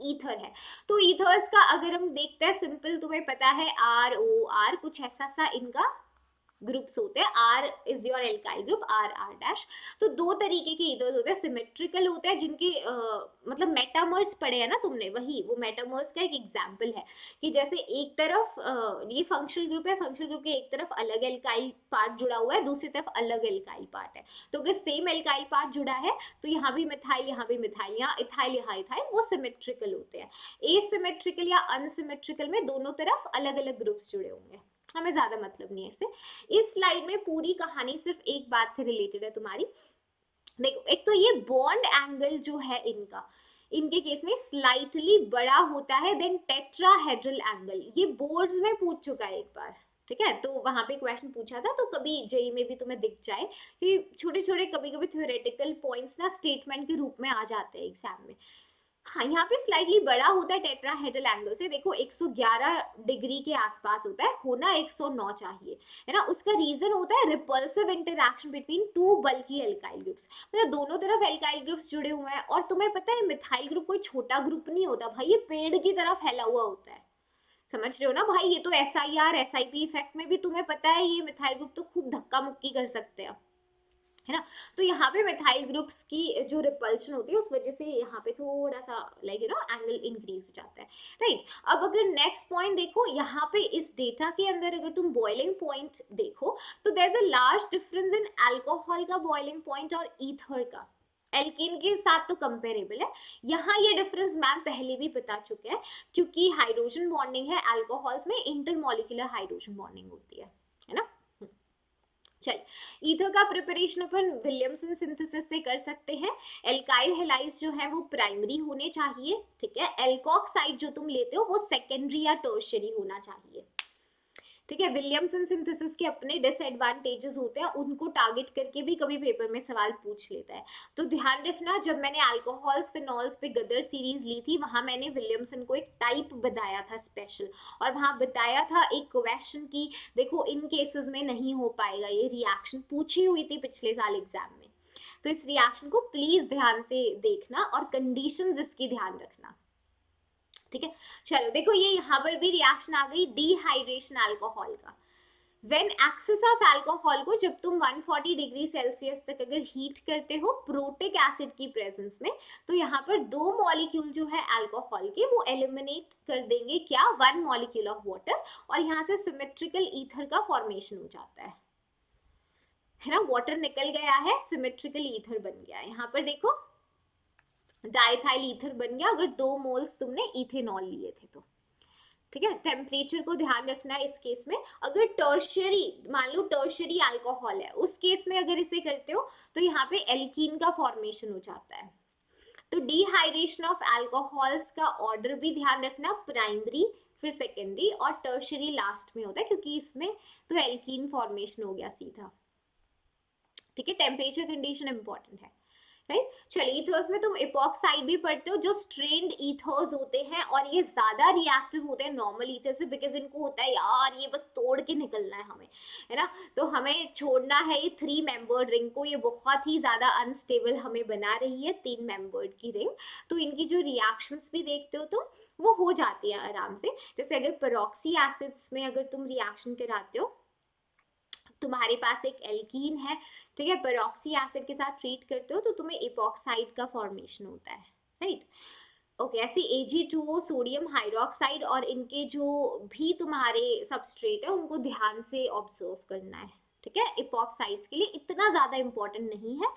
ईथर है। तो ईथर्स का अगर हम देखते हैं, सिंपल तुम्हें पता है ROR कुछ ऐसा सा इनका ग्रुप्स होते हैं। R is your alkyl group, R तो दो तरीके के ईथर्स होते हैं। सिमेट्रिकल होते हैं जिनके मतलब मेटामर्स पढ़े हैं ना तुमने, वही वो मेटामर्स का एक एग्जांपल है कि जैसे एक तरफ ये फंक्शनल ग्रुप है, फंक्शनल ग्रुप के एक तरफ अलग एल्काइल पार्ट जुड़ा हुआ है, दूसरी तरफ अलग एल्काइल पार्ट है। तो अगर सेम एल्काइल पार्ट जुड़ा है तो यहाँ भी मिथाइल, यहाँ भी मिथाइल, यहाँ इथाइल, यहाँ इथाइल, वो सिमेट्रिकल होते हैं। एसिमेट्रिकल या अनसिमेट्रिकल में दोनों तरफ अलग अलग ग्रुप्स जुड़े होंगे, हमें ज्यादा मतलब नहीं है इससे। इस स्लाइड में पूरी कहानी सिर्फ एक बात से रिलेटेड है तुम्हारी। देखो, एक तो ये बॉन्ड एंगल जो है इनका, इनके केस में स्लाइटली बड़ा होता है देन टेट्राहेड्रल एंगल। ये बोर्ड्स में पूछ चुका है एक बार, ठीक है, तो वहां पे क्वेश्चन पूछा था, तो कभी जेई में भी तुम्हें दिख जाए कि छोटे छोटे कभी कभी थ्योरेटिकल पॉइंट्स ना स्टेटमेंट के रूप में आ जाते हैं एग्जाम में। हाँ, यहाँ पे स्लाइटली बड़ा होता है टेट्राहेड्रल एंगल से, देखो 111 डिग्री के आसपास होता है, होना 109 चाहिए, है ना। उसका रीजन होता है रिपल्सिव इंटरैक्शन बिटवीन टू बल्की एल्काइल ग्रुप्स, मतलब दोनों तरफ एल्काइल ग्रुप्स जुड़े हुए हैं। और तुम्हें पता है मिथाइल ग्रुप कोई छोटा ग्रुप नहीं होता भाई, ये पेड़ की तरह फैला हुआ होता है, समझ रहे हो ना भाई। ये तो SIR SIP इफेक्ट में भी तुम्हें पता है ये मिथाइल ग्रुप तो खूब धक्का मुक्की कर सकते हैं, है ना। तो यहाँ पे मिथाइल ग्रुप्स की जो रिपल्शन होती है उस वजह से यहाँ पे थोड़ा सा लाइक एंगल इंक्रीज हो जाता है, राइट। अब अगर नेक्स्ट पॉइंट देखो, यहाँ पे इस डेटा के अंदर अगर तुम बॉइलिंग पॉइंट देखो तो there is a large difference in alcohol का बॉइलिंग पॉइंट और ईथर का। एल्कीन के साथ तो कंपेरेबल है, यहाँ ये डिफरेंस मैम पहले भी बता चुके हैं, क्योंकि हाइड्रोजन बॉन्डिंग है अल्कोहल्स में, इंटरमॉलिक्यूलर हाइड्रोजन बॉन्डिंग होती है ना। चल, ईथर का प्रिपरेशन अपन विलियमसन सिंथेसिस से कर सकते हैं। एल्काइल हैलाइड्स जो है वो प्राइमरी होने चाहिए, ठीक है। एल्कोक्साइड जो तुम लेते हो वो सेकेंडरी या टर्शियरी होना चाहिए, ठीक है। विलियमसन सिंथेसिस के अपने डिसएडवांटेजेस होते हैं, उनको टारगेट करके भी कभी पेपर में सवाल पूछ लेता है। तो ध्यान रखना, जब मैंने अल्कोहल्स फिनॉल्स पे गदर सीरीज ली थी वहां मैंने विलियमसन को एक टाइप बताया था स्पेशल, और वहां बताया था एक क्वेश्चन की देखो इन केसेस में नहीं हो पाएगा, ये रिएक्शन पूछी हुई थी पिछले साल एग्जाम में, तो इस रिएक्शन को प्लीज ध्यान से देखना और कंडीशंस इसकी ध्यान रखना, ठीक है। चलो देखो ये यहाँ पर भी रिएक्शन आ गई डिहाइड्रेशन अल्कोहल का। व्हेन एक्सेस ऑफ अल्कोहल को जब तुम 140 डिग्री सेल्सियस तक अगर हीट करते हो प्रोटिक एसिड की प्रेजेंस में, तो यहाँ पर दो मॉलिक्यूल जो है अल्कोहल के वो एलिमिनेट कर देंगे क्या, 1 मॉलिक्यूल ऑफ वाटर, और यहाँ से सिमेट्रिकल ईथर का फॉर्मेशन हो जाता है ना। वाटर निकल गया है, सिमेट्रिकल ईथर बन गया है। यहाँ पर देखो डाइथाइल ईथर बन गया अगर 2 मोल्स तुमने इथेनॉल लिए थे तो, ठीक है। टेम्परेचर को ध्यान रखना है इस केस में। अगर टर्शियरी, मान लो टर्शियरी अल्कोहल है, उस केस में अगर इसे करते हो तो यहाँ पे एल्कीन का फॉर्मेशन हो जाता है। तो डिहाइड्रेशन ऑफ अल्कोहल्स का ऑर्डर भी ध्यान रखना, प्राइमरी फिर सेकेंडरी और टर्शियरी लास्ट में होता है, क्योंकि इसमें तो एल्कीन फॉर्मेशन हो गया सीधा, ठीक है। टेम्परेचर कंडीशन इंपॉर्टेंट है, राइट। चलिए ईथर्स में तुम इपॉक्साइड भी पढ़ते हो, जो स्ट्रेन्ड ईथर्स होते हैं और ये ज्यादा रिएक्टिव होते हैं नॉर्मल ईथर से, बिकॉज इनको होता है यार ये बस तोड़ के निकलना है हमें, है ना। तो हमें छोड़ना है ये 3 मेंबर्ड रिंग को, ये बहुत ही ज्यादा अनस्टेबल हमें बना रही है 3 मेंबर्ड की रिंग। तो इनकी जो रिएक्शंस भी देखते हो तुम वो हो जाती है आराम से। जैसे अगर पेरोक्सी एसिड्स में अगर तुम रिएक्शन कराते हो, तुम्हारे पास एक एल्कीन है, ठीक है, पेरोक्सी एसिड के साथ ट्रीट करते हो तो तुम्हें इपॉक्साइड का फॉर्मेशन होता है, राइट। ओके, ऐसे Ag2O सोडियम हाइड्रोक्साइड और इनके जो भी तुम्हारे सबस्ट्रेट है उनको ध्यान से ऑब्जर्व करना है, ठीक है। इपॉक्साइड्स के लिए इतना ज्यादा इंपॉर्टेंट नहीं है,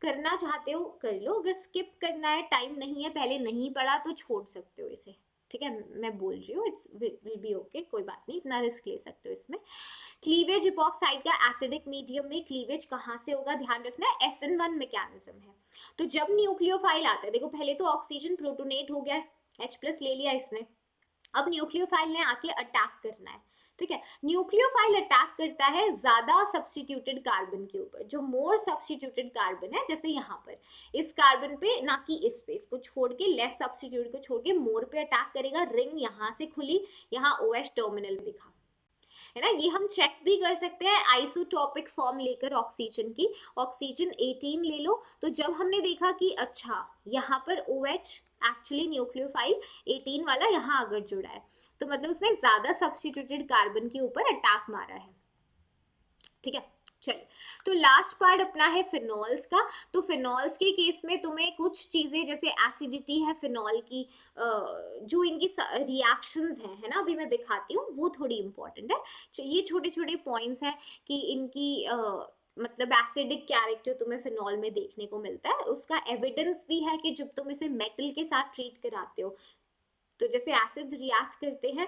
करना चाहते हो कर लो, अगर स्किप करना है, टाइम नहीं है, पहले नहीं पढ़ा तो छोड़ सकते हो इसे, ठीक है। मैं बोल रही हूँ इट्स विल बी ओके, कोई बात नहीं, इतना रिस्क ले सकते हो इसमें। क्लीवेज इपॉक्साइड का एसिडिक मीडियम में क्लीवेज कहाँ से होगा ध्यान रखना है, SN1 मैकेनिज्म है। तो जब न्यूक्लियोफाइल आता है, देखो पहले तो ऑक्सीजन प्रोटोनेट हो गया, H+ ले लिया इसने, अब न्यूक्लियोफाइल ने आके अटैक करना है, ठीक है। न्यूक्लियोफाइल अटैक करता है ज्यादा सब्स्टिट्यूटेड कार्बन के ऊपर, जो मोर सब्स्टिट्यूटेड कार्बन है, जैसे यहाँ पर इस कार्बन पे ना कि इस पे, इसको छोड़ के लेस सब्स्टिट्यूट को छोड़ के मोर पे अटैक करेगा। रिंग यहाँ से खुली, यहाँ OH टर्मिनल दिखा, है ना। ये हम चेक भी कर सकते हैं आइसोटॉपिक फॉर्म लेकर ऑक्सीजन की, ऑक्सीजन 18 ले लो, तो जब हमने देखा कि अच्छा यहाँ पर OH एक्चुअली न्यूक्लियोफाइल 18 वाला यहाँ अगर जुड़ा है, तो मतलब उसने ज्यादा सब्स्टिट्यूटेड कार्बन के ऊपर अटैक मारा है, ठीक है। चलिए, तो लास्ट पार्ट अपना है फिनॉल्स का। तो फिनॉल्स के केस में तुम्हें कुछ चीजें जैसे एसिडिटी है फिनॉल की, जो इनकी रिएक्शंस हैं, है ना, अभी मैं दिखाती हूँ, वो थोड़ी इंपॉर्टेंट है। ये छोटे छोटे पॉइंट्स हैं कि इनकी मतलब एसिडिक कैरेक्टर तुम्हें फिनॉल में देखने को मिलता है। उसका एविडेंस भी है कि जब तुम इसे मेटल के साथ ट्रीट कराते हो तो जैसे एसिड्स रिएक्ट करते हैं,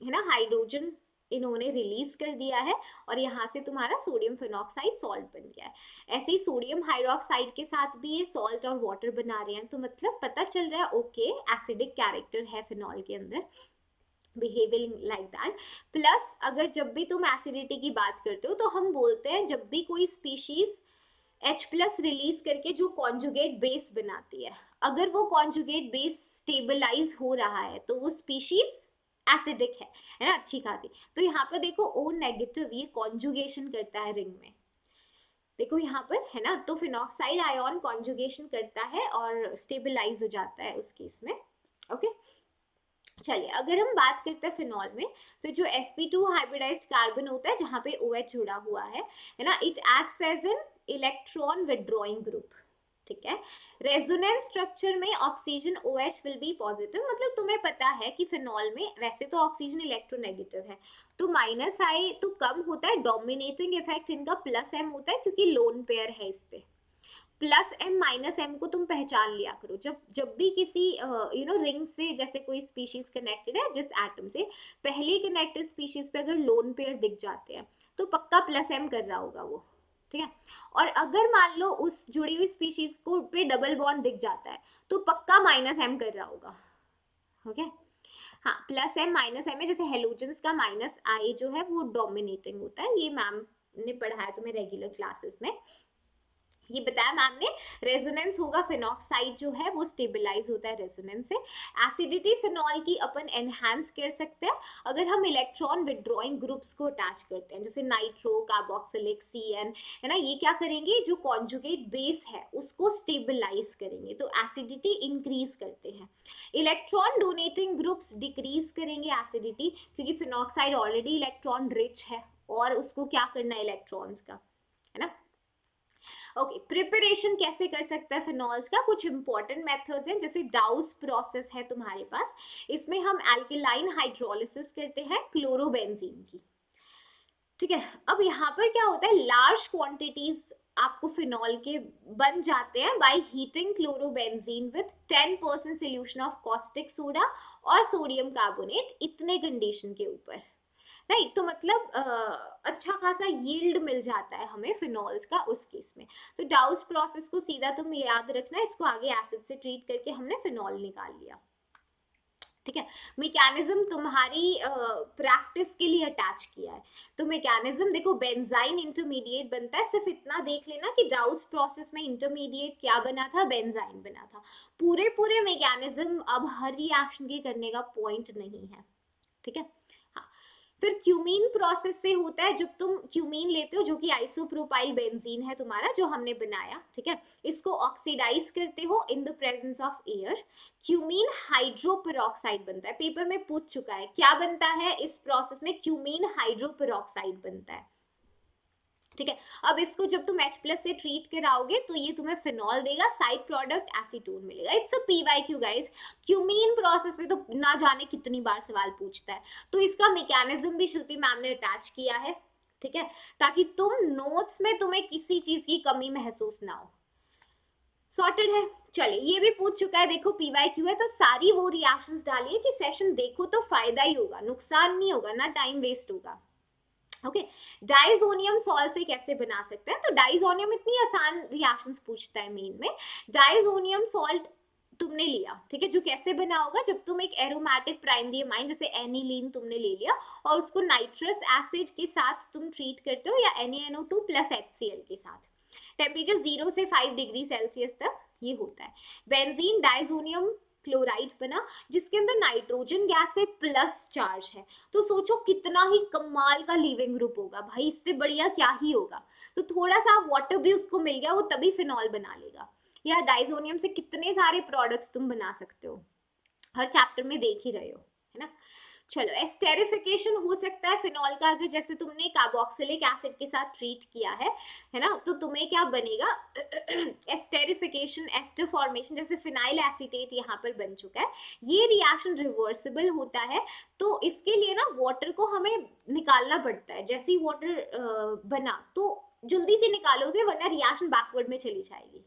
है ना, हाइड्रोजन इन्होंने रिलीज कर दिया है और यहाँ से तुम्हारा सोडियम फिनॉक्साइड सॉल्ट बन गया है। ऐसे ही सोडियम हाइड्रोक्साइड के साथ भी ये सॉल्ट और वाटर बना रहे हैं, तो मतलब पता चल रहा है ओके एसिडिक कैरेक्टर है फिनॉल के अंदर। Behaving like that. प्लस अगर जब भी तुम एसिडिटी की बात करते हो तो हम बोलते हैं जब भी कोई स्पीशीज H प्लस रिलीज करके जो कॉन्जुगेट बेस बनाती है, अगर वो कॉन्जुगेट बेस स्टेबलाइज हो रहा है तो वो स्पीशीज एसिडिक है ना, अच्छी खासी। तो यहाँ पर देखो O नेगेटिव ये कॉन्जुगेशन करता है रिंग में, देखो यहाँ पर है ना, तो फिनॉक्साइड आयन कॉन्जुगेशन करता है और स्टेबलाइज हो जाता है उस केस में। ओके चलिए, अगर हम बात करते हैं फिनॉल में, तो जो sp2 हाइब्रिडाइज्ड कार्बन होता है जहाँ पे OH जुड़ा हुआ है ना, it acts as an electron withdrawing group, ठीक है। रेजोनेंस स्ट्रक्चर में oxygen OH will be positive, मतलब तुम्हें पता है कि फिनॉल में वैसे तो ऑक्सीजन इलेक्ट्रोनेगेटिव है, तो माइनस आई तो कम होता है, डोमिनेटिंग इफेक्ट इनका प्लस M होता है क्योंकि लोन पेयर है इस पे। प्लस M माइनस M को तुम पहचान लिया करो, जब भी किसी रिंग से जैसे कोई स्पीशीज कनेक्टेड है जिस एटम से, पहले कनेक्टेड स्पीशीज पे अगर लोन पेयर दिख जाते हैं तो पक्का प्लस M कर रहा होगा वो, ठीक है। और अगर मान लो उस जुड़ी हुई स्पीशीज को पे डबल बॉन्ड दिख जाता है तो पक्का माइनस M कर रहा होगा, ओके। हाँ, प्लस M माइनस M है, जैसे हेलोजेंस का माइनस I जो है वो डोमिनेटिंग होता है, ये मैम ने पढ़ाया तुम्हें रेगुलर क्लासेस में, ये बताया मैम ने। रेजोनेंस होगा, फिनॉक्साइड जो है वो स्टेबलाइज होता है रेजोनेंस से। एसिडिटी फिनॉल की अपन एनहांस कर सकते हैं अगर हम इलेक्ट्रॉन विड्रॉइंग ग्रुप्स को अटैच करते हैं, जैसे नाइट्रो, कार्बोक्सिलिक, CN, है ना, ये क्या करेंगे, जो कॉन्जुगेट बेस है उसको स्टेबलाइज करेंगे, तो एसिडिटी इंक्रीज करते हैं। इलेक्ट्रॉन डोनेटिंग ग्रुप्स डिक्रीज करेंगे एसिडिटी, क्योंकि फिनॉक्साइड ऑलरेडी इलेक्ट्रॉन रिच है और उसको क्या करना है इलेक्ट्रॉन्स का, है ना। ओके, प्रिपरेशन कैसे कर सकते हैं फिनॉल्स का, कुछ इंपॉर्टेंट मेथड्स हैं, जैसे डाउस प्रोसेस है तुम्हारे पास, इसमें हम एल्केलाइन हाइड्रोलिसिस करते हैं क्लोरोबेंजीन की, ठीक है। अब यहाँ पर क्या होता है, लार्ज क्वांटिटीज आपको फिनॉल के बन जाते हैं by heating chlorobenzene with 10% solution of caustic soda और सोडियम कार्बोनेट, इतने कंडीशन के ऊपर, राइट। तो मतलब अच्छा खासा यील्ड मिल जाता है हमें फिनॉल्स का उस केस में। तो डाउस प्रोसेस को सीधा तुम याद रखना, इसको आगे एसिड से ट्रीट करके हमने फिनॉल निकाल लिया, ठीक है। मैकेनिज्म तुम्हारी प्रैक्टिस के लिए अटैच किया है, तो मैकेनिज्म देखो, बेंजाइन इंटरमीडिएट बनता है, सिर्फ इतना देख लेना कि डाउस प्रोसेस में इंटरमीडिएट क्या बना था, बेंजाइन बना था। पूरे मैकेनिज्म अब हर रिएक्शन के करने का पॉइंट नहीं है, ठीक है। फिर क्यूमीन प्रोसेस से होता है, जब तुम क्यूमीन लेते हो जो कि आइसोप्रोपाइल बेंजीन है तुम्हारा जो हमने बनाया, ठीक है, इसको ऑक्सीडाइज करते हो in the presence of air, cumene hydroperoxide बनता है, पेपर में पूछ चुका है क्या बनता है इस प्रोसेस में, क्यूमीन हाइड्रोपेरोक्साइड बनता है, ठीक है। अब इसको जब तुम H प्लस से ट्रीट कराओगे तो ये तुम्हें फिनॉल देगा, साइड प्रोडक्ट एसीटोन मिलेगा। It's a PYQ guys, cumene process में तो ना जाने कितनी बार सवाल पूछता है, तो इसका मैकेनिज्म भी शिल्पी मैम ने अटैच किया है, ठीक है, ताकि तुम नोट्स में तुम्हें किसी चीज की कमी महसूस ना हो। सॉर्टेड है। चलिए, ये भी पूछ चुका है, देखो PYQ है, तो सारी वो रिएक्शंस डालिए कि सेशन देखो तो फायदा ही होगा, नुकसान नहीं होगा, ना टाइम वेस्ट होगा। ओके, डाइजोनियम सॉल्ट से कैसे बना सकते हैं, तो डाइजोनियम इतनी आसान रिएक्शंस पूछता है मेन में। डाइजोनियम सॉल्ट तुमने लिया, ठीक है, जो कैसे बना होगा, जब तुम एक एरोमेटिक प्राइमरी अमाइन जैसे एनिलीन तुमने ले लिया और उसको नाइट्रस एसिड के साथ तुम ट्रीट करते हो या NaNO2 प्लस HCl के साथ, टेम्परेचर 0 से 5 डिग्री सेल्सियस तक ये होता है। बेंजीन डाइजोनियम क्लोराइड बना जिसके अंदर नाइट्रोजन गैस पे प्लस चार्ज है, तो सोचो कितना ही कमाल का लीविंग ग्रुप होगा भाई, इससे बढ़िया क्या ही होगा। तो थोड़ा सा वाटर भी उसको मिल गया, वो तभी फिनॉल बना लेगा। या डाइजोनियम से कितने सारे प्रोडक्ट्स तुम बना सकते हो, हर चैप्टर में देख ही रहे हो, है ना। चलो, एस्टेरिफिकेशन हो सकता है फिनॉल का, अगर जैसे तुमने कार्बोक्सिलिक एसिड के साथ ट्रीट किया है ना, तो तुम्हें क्या बनेगा, एस्टेरिफिकेशन, एस्टर फॉर्मेशन, जैसे फिनाइल एसीटेट यहाँ पर बन चुका है, ये रिएक्शन रिवर्सिबल होता है, तो इसके लिए ना वाटर को हमें निकालना पड़ता है, जैसे ही वाटर बना तो जल्दी से निकालो उसे, वरना रिएक्शन बैकवर्ड में चली जाएगी,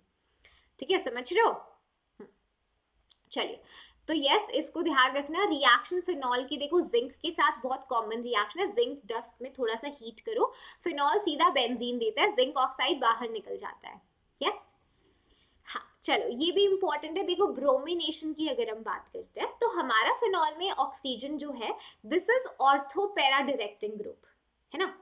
ठीक है, समझ रहे हो। चलिए, तो यस, इसको ध्यान रखना। रिएक्शन फिनॉल की देखो जिंक के साथ बहुत कॉमन रिएक्शन है, जिंक डस्ट में थोड़ा सा हीट करो, फिनॉल सीधा बेंजीन देता है, जिंक ऑक्साइड बाहर निकल जाता है, यस। हाँ, चलो ये भी इंपॉर्टेंट है। देखो ब्रोमिनेशन की अगर हम बात करते हैं तो हमारा फिनॉल में ऑक्सीजन जो है this is ortho para directing group, है ना।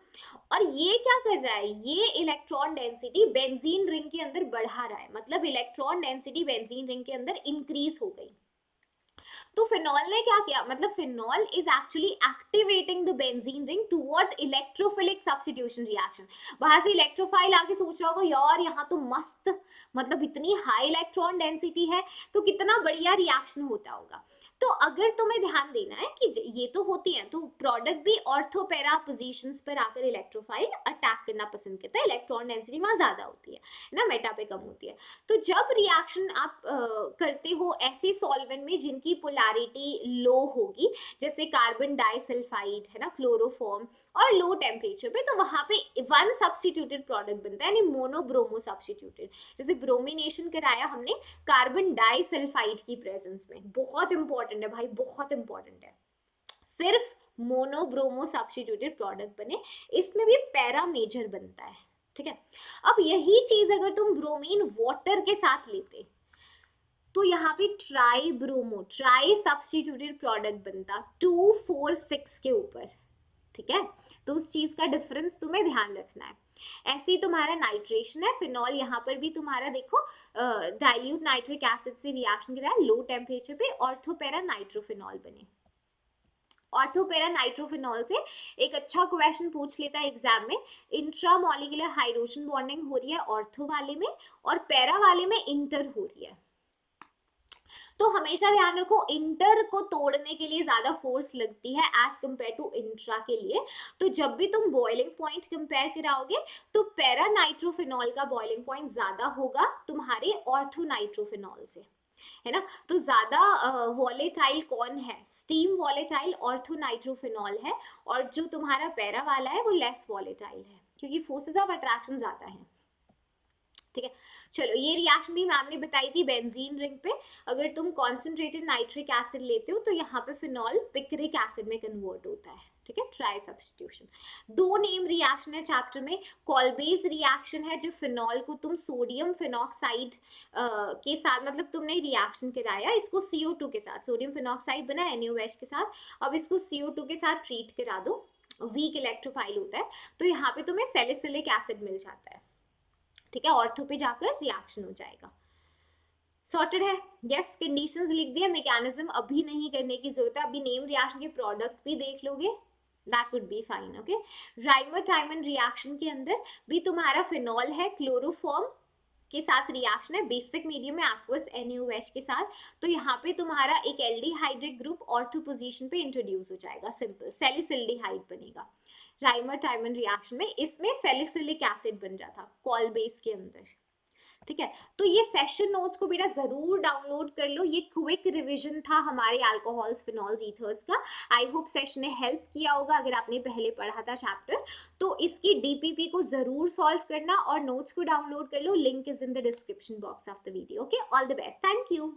और ये क्या कर रहा है, ये इलेक्ट्रॉन डेंसिटी बेंजीन रिंग के अंदर बढ़ा रहा है, मतलब इलेक्ट्रॉन डेंसिटी बेंजीन रिंग के अंदर इंक्रीज हो गई। तो फिनॉल ने क्या किया, मतलब phenol is actually activating the benzene ring towards electrophilic substitution reaction. वहां से इलेक्ट्रोफाइल आके सोच रहा होगा यार यहाँ तो मस्त, मतलब इतनी हाई इलेक्ट्रॉन डेंसिटी है तो कितना बढ़िया रिएक्शन होता होगा। तो अगर तुम्हें ध्यान देना है कि ये तो होती है, तो प्रोडक्ट भी ऑर्थो पैरा पोजीशंस पर आकर इलेक्ट्रोफाइल अटैक करना पसंद करता है, इलेक्ट्रॉन डेंसिटी वहां ज्यादा होती है ना, मेटा पे कम होती है। तो जब रिएक्शन आप करते हो ऐसे सॉल्वेंट में जिनकी पोलैरिटी लो होगी, जैसे कार्बन डाइसल्फाइड है ना, क्लोरोफॉर्म, और लो टेम्परेचर पे, तो वहां पे वन सब्स्टिट्यूटेड प्रोडक्ट बनता है, यानी मोनोब्रोमो सब्स्टिट्यूटेड। जैसे ब्रोमिनेशन कराया हमने कार्बन डाइसल्फाइड की प्रेजेंस में, बहुत इंपॉर्टेंट है भाई, बहुत इंपॉर्टेंट है। सिर्फ मोनोब्रोमो सब्स्टिट्यूटेड प्रोडक्ट बने, इसमें भी पैरा मेजर बनता है, ठीक है। अब यही चीज अगर तुम ब्रोमीन वाटर के साथ लेते तो यहाँ पे try bromo, try substituted product बनता 2,4,6 के ऊपर, ठीक है। तो उस चीज का डिफरेंस तुम्हें ध्यान रखना है। ऐसे ही तुम्हारा नाइट्रेशन है, फिनॉल यहाँ पर भी तुम्हारा देखो डाइल्यूट नाइट्रिक एसिड से रिएक्शन कराया लो टेम्परेचर पे, ऑर्थोपेरा नाइट्रोफिनॉल बने। ऑर्थोपेरा नाइट्रोफिनॉल से एक अच्छा क्वेश्चन पूछ लेता है एग्जाम में, इंट्रामॉलिक्यूलर हाइड्रोजन बॉन्डिंग हो रही है ऑर्थो वाले में और पैरा वाले में इंटर हो रही है। तो हमेशा ध्यान रखो इंटर को तोड़ने के लिए ज्यादा फोर्स लगती है एज कंपेयर टू इंट्रा के लिए। तो जब भी तुम बॉइलिंग पॉइंट कंपेयर कराओगे तो पैरा नाइट्रोफिनॉल का बॉइलिंग पॉइंट ज्यादा होगा तुम्हारे ऑर्थो नाइट्रोफिनॉल से, है ना। तो ज्यादा वॉलेटाइल कौन है, स्टीम वॉलेटाइल ऑर्थो नाइट्रोफिनॉल है, और जो तुम्हारा पैरा वाला है वो लेस वॉलेटाइल है, क्योंकि फोर्सेस ऑफ अट्रैक्शन ज्यादा है, ठीक है। चलो ये रिएक्शन भी मैम ने बताई थी बेंजीन रिंग पे। अगर तुम कॉन्सेंट्रेटेड नाइट्रिक एसिड लेते हो तो यहाँ पे फिनॉल पिक्रिक एसिड में कन्वर्ट होता है, ठीक है, ट्राई सब्स्टिट्यूशन। दो नेम रिएक्शन है चैप्टर में, कॉलबेज रिएक्शन है, जो फिनॉल को तुम सोडियम फिनॉक्साइड के साथ, मतलब तुमने रिएक्शन कराया इसको CO2 के साथ, सोडियम फिनॉक्साइड बना NaOH के साथ, अब इसको CO2 के साथ ट्रीट करा दो, वीक इलेक्ट्रोफाइल होता है, तो यहाँ पे तुम्हें सैलिसिलिक एसिड मिल जाता है, ठीक है, ऑर्थो पे जाकर रिएक्शन हो जाएगा। सॉर्टेड है, यस। कंडीशंस लिख दिया, मैकेनिज्म अभी नहीं करने की जरूरत है, अभी नेम रिएक्शन के प्रोडक्ट भी देख लोगे, that would be fine, okay. Rymer टाइमन reaction के अंदर भी तुम्हारा फिनॉल है, क्लोरोफॉर्म के साथ रिएक्शन है, बेसिक मीडियम में एक्वस NaOH के साथ, तो यहाँ पे तुम्हारा एक एल्डिहाइड्रिक ग्रुप ऑर्थो पोजीशन पे इंट्रोड्यूस हो जाएगा, सिंपल सैलिसिल्डिहाइड बनेगा राइमर टाइमन रिएक्शन में। इसमें सैलिसिलिक एसिड बन रहा था कॉल बेस के अंदर, ठीक है। तो ये सेशन नोट्स को बेटा जरूर डाउनलोड कर लो, ये क्विक रिवीजन था हमारे अल्कोहल्स फिनॉल्स ईथर्स का। आई होप सेशन ने हेल्प किया होगा, अगर आपने पहले पढ़ा था चैप्टर तो इसकी DPP को जरूर सॉल्व करना और नोट्स को डाउनलोड कर लो, link is in the description box of the video, okay. All the best, thank you.